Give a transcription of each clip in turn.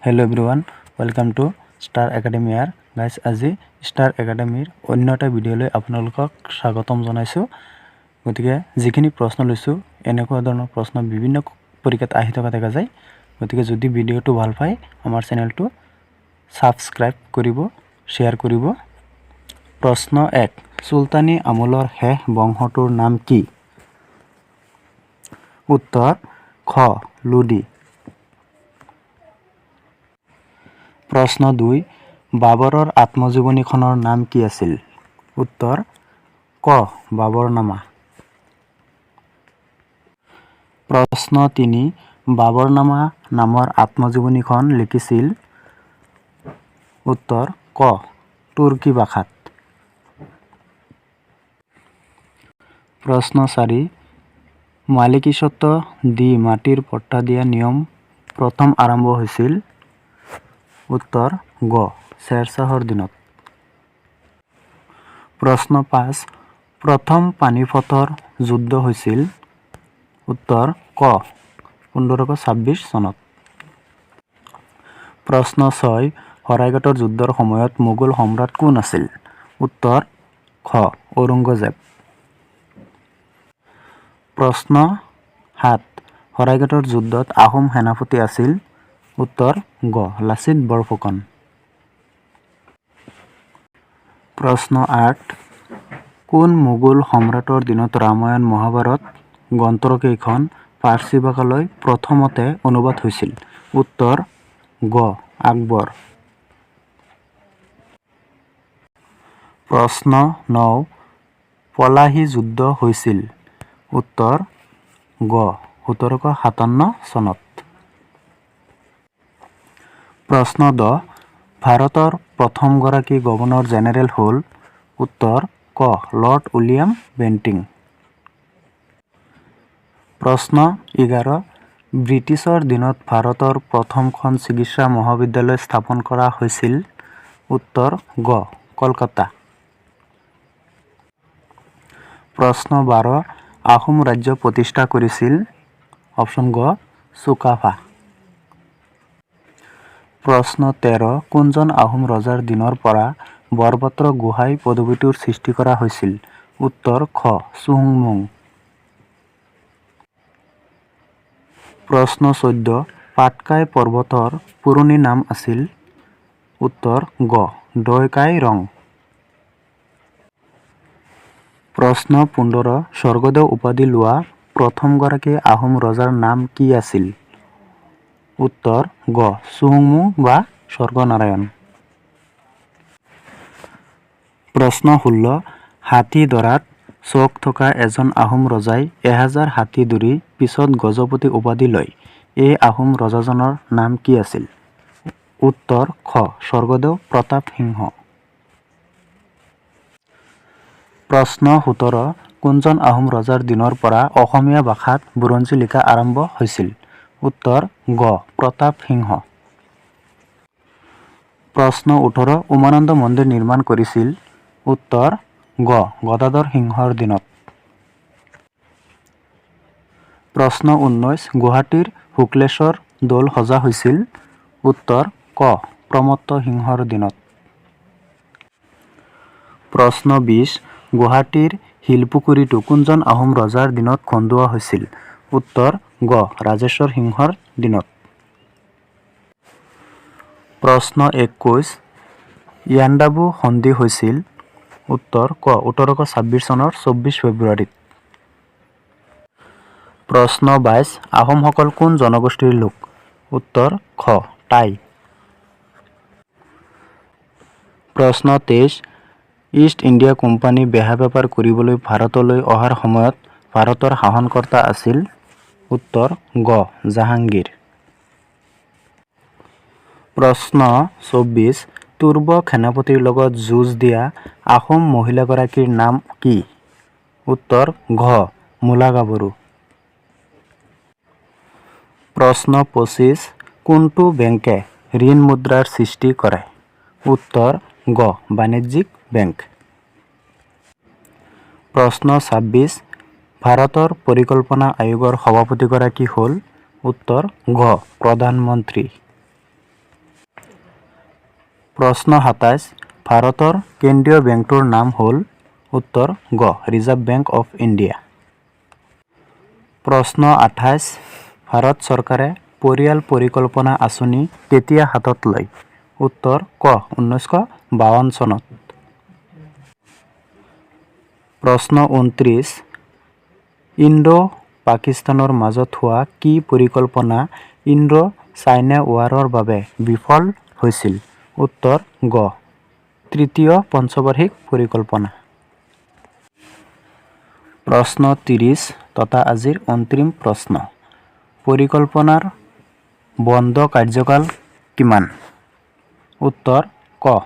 Hello everyone welcome to star academy यार guys আজি star एकाडेमीर অন্য এটা ভিডিঅ'লৈ আপোনালোকক স্বাগতম জনাইছো গতিকে যিখিনি প্ৰশ্ন লৈছো এনেকুৱা ধৰণৰ প্ৰশ্ন বিভিন্ন পৰীক্ষাত আহি থকা দেখা যায় গতিকে যদি ভিডিঅ'টো ভাল পায় আমাৰ চেনেলটো সাবস্ক্ৰাইব কৰিব শেয়াৰ কৰিব প্ৰশ্ন 1 সুলতানী আমলৰ শেষ বংশটোৰ নাম কি উত্তৰ খ লুডি प्रश्न 2 बाबरर आत्मजीवनीखনৰ नाम কি আছিল उत्तर क बाबरनामा प्रश्न 3 बाबरनामा नाমৰ आत्मजीवनीখন লিখিছিল उत्तर क তুৰ্কী ভাষাত प्रश्न 4 মালিকীস্বত্ব দি মাটিৰ পট্টা দিয়া নিয়ম প্ৰথম আৰম্ভ হৈছিল उत्तर ग शेरशाहर दिनत प्रश्न 5 प्रथम पानिपथर युद्ध হৈছিল उत्तर क 1526 सनत प्रश्न 6 हराइघाटर युद्धर সময়ত মোগল সম্রাট কোন আছিল उत्तर ख औरंगजेब प्रश्न 7 हराइघाटर युद्धত আহোম সেনাপতি আছিল उत्तर ग लाचित बरफुकन प्रश्न 8 কোন মোগল সম্ৰাটৰ দিনত ৰামায়ণ মহাভাৰত গ্ৰন্থকেইখন পাৰ্চী ভাষালৈ প্ৰথমতে অনুবাদ হৈছিল উত্তৰ গ আকবৰ प्रश्न 9 পলাহী যুদ্ধ হৈছিল উত্তৰ গ 1757 চনত प्रश्न 10 भारतर प्रथम गराकी गवर्नर जेनेरेल हल उत्तर क लर्ड उइलियाम बेंटिंग प्रश्न 11 ब्रिटिशर दिनत भारतर प्रथमখন चिकित्सा महाविद्यालय स्थापन करा হৈছিল उत्तर ग कलकाता प्रश्न 12 আহোম राज्य प्रतिष्ठा কৰিছিল ऑप्शन ग চুকাফা प्रश्न 13 কোনজন আহোম ৰজাৰ দিনৰ পৰা বৰপাত্ৰ গোহাই পদবীটোৰ সৃষ্টি কৰা হৈছিল উত্তৰ খ চুহুংমুং प्रश्न 14 পাটকাই পৰ্বতৰ পুৰণি নাম আছিল উত্তৰ গ দয়কাই ৰং प्रश्न 15 স্বৰ্গদেউ উপাধি লোৱা প্ৰথম গৰাকী আহোম ৰজাৰ নাম কি আছিল उत्तर ग চুহুংমুং বা স্বৰ্গনাৰায়ণ प्रश्न 16 হাতী দৰাত চক থকা এজন আহোম ৰজাই 1000 হাতী দূৰি পিছত গজপতি উপাধি লয় এই আহোম ৰজাজনৰ নাম কি আছিল উত্তৰ খ স্বৰ্গদেউ প্ৰতাপ সিংহ प्रश्न 17 কোনজন আহোম ৰজাৰ দিনৰ পৰা অসমীয়া ভাষাত বুৰঞ্জী লিখা আৰম্ভ হৈছিল उत्तर ग प्रताप सिंह प्रश्न 18 उमानंद मंदिर निर्माण करिছিল उत्तर ग गदाधर सिंहर दिনত प्रश्न 19 गुवाहाटीर শুক্লেশ্বৰ দৌল সজা হৈছিল उत्तर क প্ৰমত্ত সিংহৰ দিনত प्रश्न 20 गुवाहाटीर শিলপুখুৰীটো কোনজন আহোম ৰজাৰ দিনত খন্দোৱা হৈছিল उत्तर ग राजेश्वर सिंहर दिनत प्रश्न 21 यान्डाबु सন্ধি হৈছিল उत्तर क 1826 চনৰ 24 ফেব্ৰুৱাৰীত प्रश्न 22 আহোমসকল কোন জনগোষ্ঠীৰ লোক उत्तर খ টাই प्रश्न 23 ইষ্ট ইণ্ডিয়া কোম্পানী বেহা বেপাৰ কৰিবলৈ ভাৰতলৈ অহাৰ সময়ত ভাৰতৰ শাসনকৰ্তা আছিল उत्तर ग জাহাঙ্গীৰ प्रश्न 24 তুৰ্বক সেনাপতিৰ লগত যুঁজ দিয়া আহোম মহিলাগৰাকীৰ নাম কি उत्तर ঘ মূলাগাবৰু प्रश्न 25 কোনটো বেংকে ঋণ মুদ্ৰাৰ সৃষ্টি কৰে उत्तर গ বাণিজ্যিক বেংক प्रश्न 26 ভাৰতৰ পৰিকল্পনা আয়োগৰ সভাপতিগৰাকী হ'ল उत्तर ग प्रधानमंत्री প্ৰশ্ন ২৭ ভাৰতৰ কেন্দ্ৰীয় বেংকটোৰ নাম হ'ল উত্তৰ গ ৰিজাৰ্ভ বেংক অফ ইণ্ডিয়া। প্ৰশ্ন ২৮ ভাৰত চৰকাৰে পৰিয়াল পৰিকল্পনা আঁচনি কেতিয়া হাতত লয়? উত্তৰ ক 1952 চনত। প্ৰশ্ন ২৯ ইণ্ডো পাকিস্তানৰ মাজত হোৱা কি পৰিকল্পনা ইণ্ডো চাইনা ৱাৰৰ বাবে বিফল হৈছিল? উত্তৰ গ তৃতীয় পঞ্চবাৰ্ষিক পৰিকল্পনা। প্ৰশ্ন ৩০ তথা আজিৰ অন্তিম প্ৰশ্ন পৰিকল্পনাৰ বন্ধ কাৰ্যকাল কিমান? উত্তৰ ক।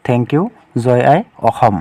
Thank you. জয় আই অসম।